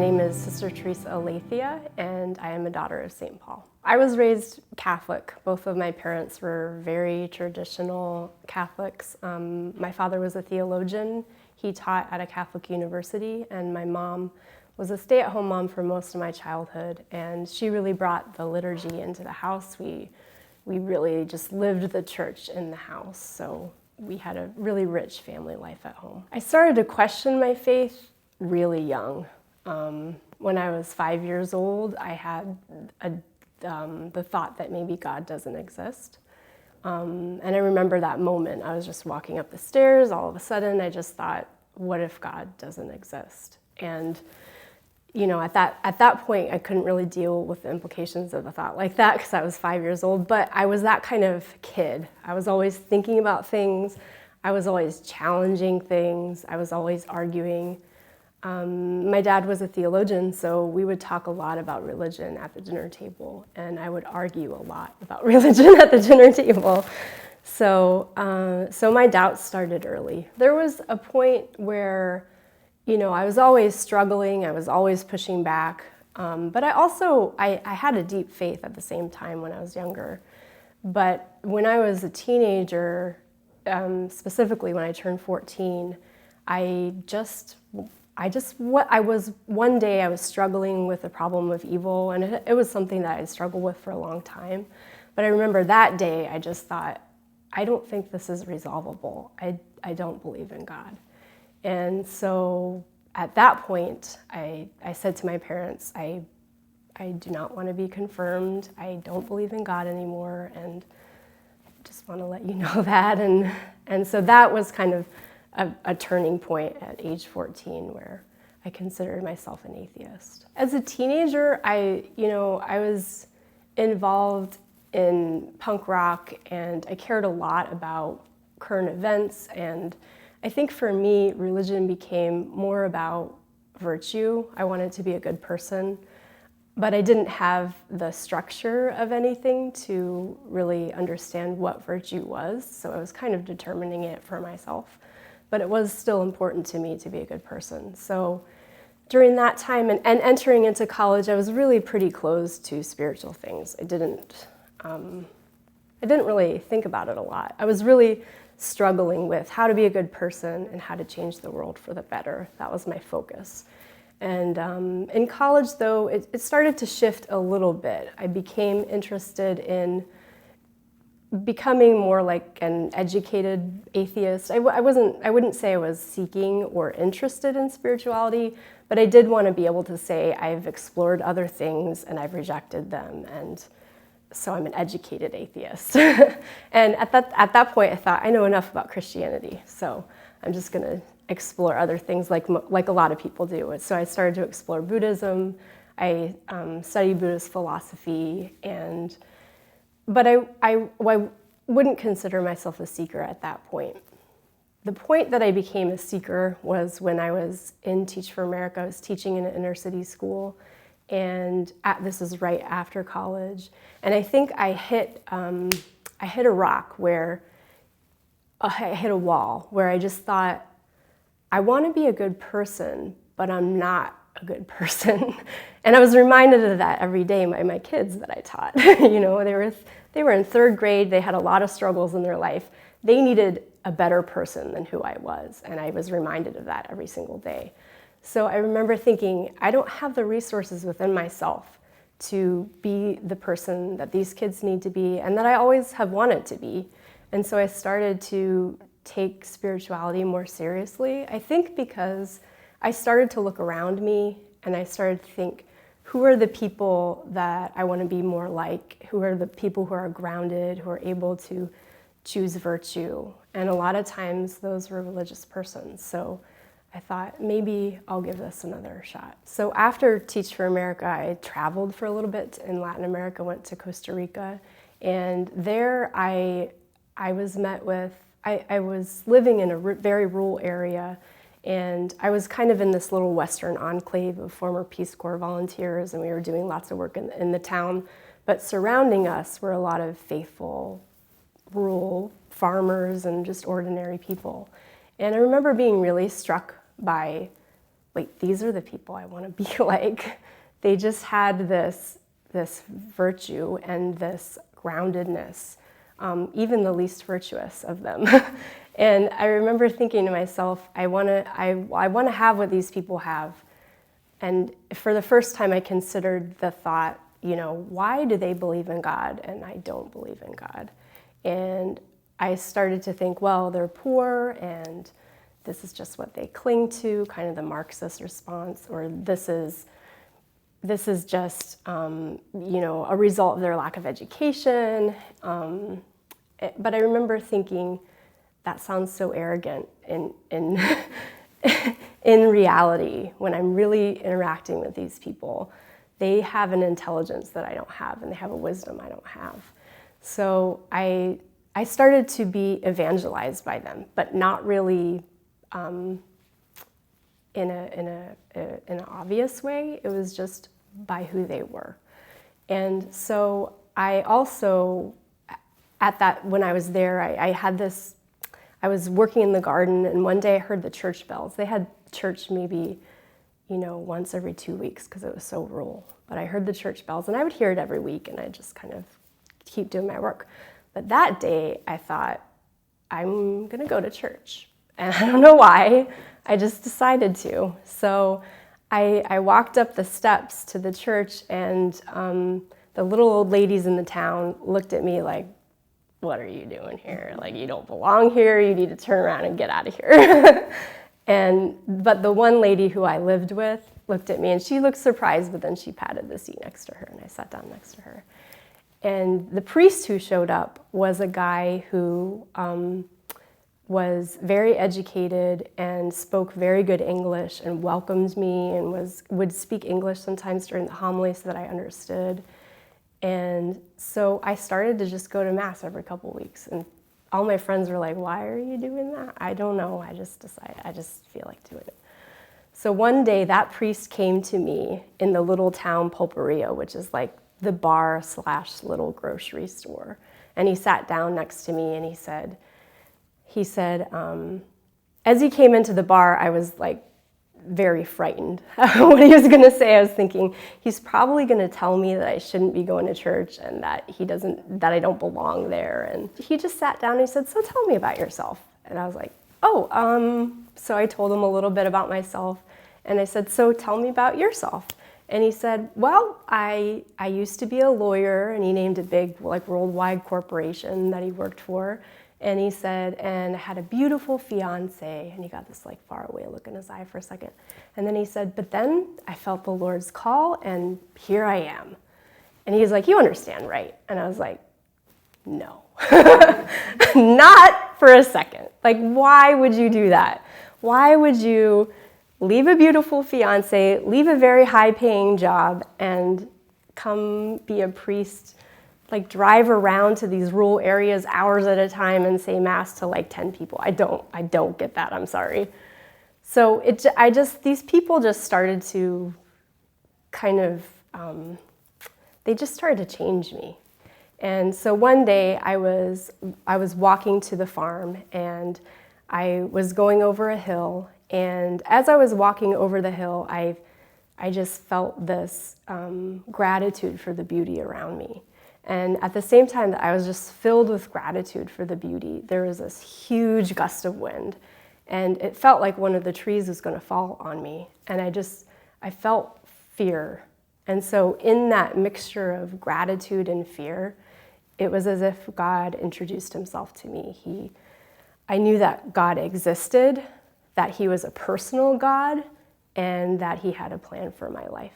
name is Sister Theresa Aletheia, and I am a daughter of St. Paul. I was raised Catholic. Both of my parents were very traditional Catholics. My father was a theologian. He taught at a Catholic university, and my mom was a stay-at-home mom for most of my childhood, and she really brought the liturgy into the house. We really just lived the church in the house, so we had a really rich family life at home. I started to question my faith really young. When I was 5 years old, I had the thought that maybe God doesn't exist. And I remember that moment. I was just walking up the stairs. All of a sudden, I just thought, what if God doesn't exist? And you know, at that point, I couldn't really deal with the implications of a thought like that because I was 5 years old, but I was that kind of kid. I was always thinking about things. I was always challenging things. I was always arguing. My dad was a theologian, so we would talk a lot about religion at the dinner table, and I would argue a lot about religion at the dinner table. So my doubts started early. There was a point where, you know, I was always struggling, I was always pushing back, but I had a deep faith at the same time when I was younger. But when I was a teenager, specifically when I turned 14, one day I was struggling with the problem of evil, and it was something that I struggled with for a long time. But I remember that day I just thought, I don't think this is resolvable. I don't believe in God. And so at that point, I said to my parents, I do not want to be confirmed. I don't believe in God anymore, and I just want to let you know that. And so that was kind of a turning point at age 14 where I considered myself an atheist. As a teenager, I was involved in punk rock, and I cared a lot about current events, and I think for me, religion became more about virtue. I wanted to be a good person, but I didn't have the structure of anything to really understand what virtue was, so I was kind of determining it for myself. But it was still important to me to be a good person. So during that time and entering into college, I was really pretty closed to spiritual things. I didn't really think about it a lot. I was really struggling with how to be a good person and how to change the world for the better. That was my focus. And in college, though, it started to shift a little bit. I became interested in becoming more like an educated atheist. I wouldn't say I was seeking or interested in spirituality, but I did want to be able to say I've explored other things and I've rejected them, and so I'm an educated atheist. And at that point, I thought, I know enough about Christianity, so I'm just going to explore other things like a lot of people do. So I started to explore Buddhism. I studied Buddhist philosophy, but I wouldn't consider myself a seeker at that point. The point that I became a seeker was when I was in Teach for America. I was teaching in an inner city school, and this is right after college. And I think I hit a rock where I hit a wall where I just thought, I want to be a good person, but I'm not a good person. And I was reminded of that every day by my kids that I taught. You know, they were in third grade. They had a lot of struggles in their life. They needed a better person than who I was, and I was reminded of that every single day. So I remember thinking, I don't have the resources within myself to be the person that these kids need to be and that I always have wanted to be. And so I started to take spirituality more seriously, I think because I started to look around me and I started to think, who are the people that I want to be more like? Who are the people who are grounded, who are able to choose virtue? And a lot of times those were religious persons. So I thought, maybe I'll give this another shot. So after Teach for America, I traveled for a little bit in Latin America, went to Costa Rica, and there I was met with, I was living in a very rural area, and I was kind of in this little Western enclave of former Peace Corps volunteers, and we were doing lots of work in the town, but surrounding us were a lot of faithful rural farmers and just ordinary people. And I remember being really struck by wait, these are the people I want to be like. They just had this virtue and this groundedness, even the least virtuous of them. And I remember thinking to myself, I want to have what these people have. And for the first time, I considered the thought, why do they believe in God and I don't believe in God? And I started to think, well, they're poor and this is just what they cling to, kind of the Marxist response, or this is just, a result of their lack of education. But I remember thinking, that sounds so arrogant in in reality. When I'm really interacting with these people, they have an intelligence that I don't have, and they have a wisdom I don't have. So I started to be evangelized by them, but not really in an obvious way. It was just by who they were. And so I also, when I was there, I was working in the garden, and one day I heard the church bells. They had church maybe, once every 2 weeks because it was so rural. But I heard the church bells, and I would hear it every week, and I just kind of keep doing my work. But that day, I thought, I'm going to go to church. And I don't know why, I just decided to. So I walked up the steps to the church, and the little old ladies in the town looked at me like, what are you doing here? Like, you don't belong here. You need to turn around and get out of here. But the one lady who I lived with looked at me, and she looked surprised, but then she patted the seat next to her, and I sat down next to her. And the priest who showed up was a guy who was very educated and spoke very good English and welcomed me and would speak English sometimes during the homily so that I understood. And so I started to just go to Mass every couple weeks. And all my friends were like, why are you doing that? I don't know. I just decided, I just feel like doing it. So one day that priest came to me in the little town pulperia, which is like the bar / little grocery store. And he sat down next to me and he said, as he came into the bar, I was like very frightened. What he was going to say, I was thinking, he's probably going to tell me that I shouldn't be going to church and that that I don't belong there. And he just sat down and he said, so tell me about yourself. And I was like, so I told him a little bit about myself. And I said, so tell me about yourself. And he said, well, I used to be a lawyer, and he named a big worldwide corporation that he worked for. And he said, and I had a beautiful fiance, and he got this faraway look in his eye for a second. And then he said, but then I felt the Lord's call, and here I am. And he's like, you understand, right? And I was like, no, not for a second. Like, why would you do that? Why would you leave a beautiful fiance, leave a very high-paying job, and come be a priest, drive around to these rural areas hours at a time and say Mass to 10 people? I don't get that, I'm sorry. So these people just started to kind of, they just started to change me. And so one day I was walking to the farm, and I was going over a hill, and as I was walking over the hill, I just felt this gratitude for the beauty around me. And at the same time that I was just filled with gratitude for the beauty, there was this huge gust of wind, and it felt like one of the trees was going to fall on me. And I felt fear. And so in that mixture of gratitude and fear, it was as if God introduced himself to me. I knew that God existed, that he was a personal God, and that he had a plan for my life.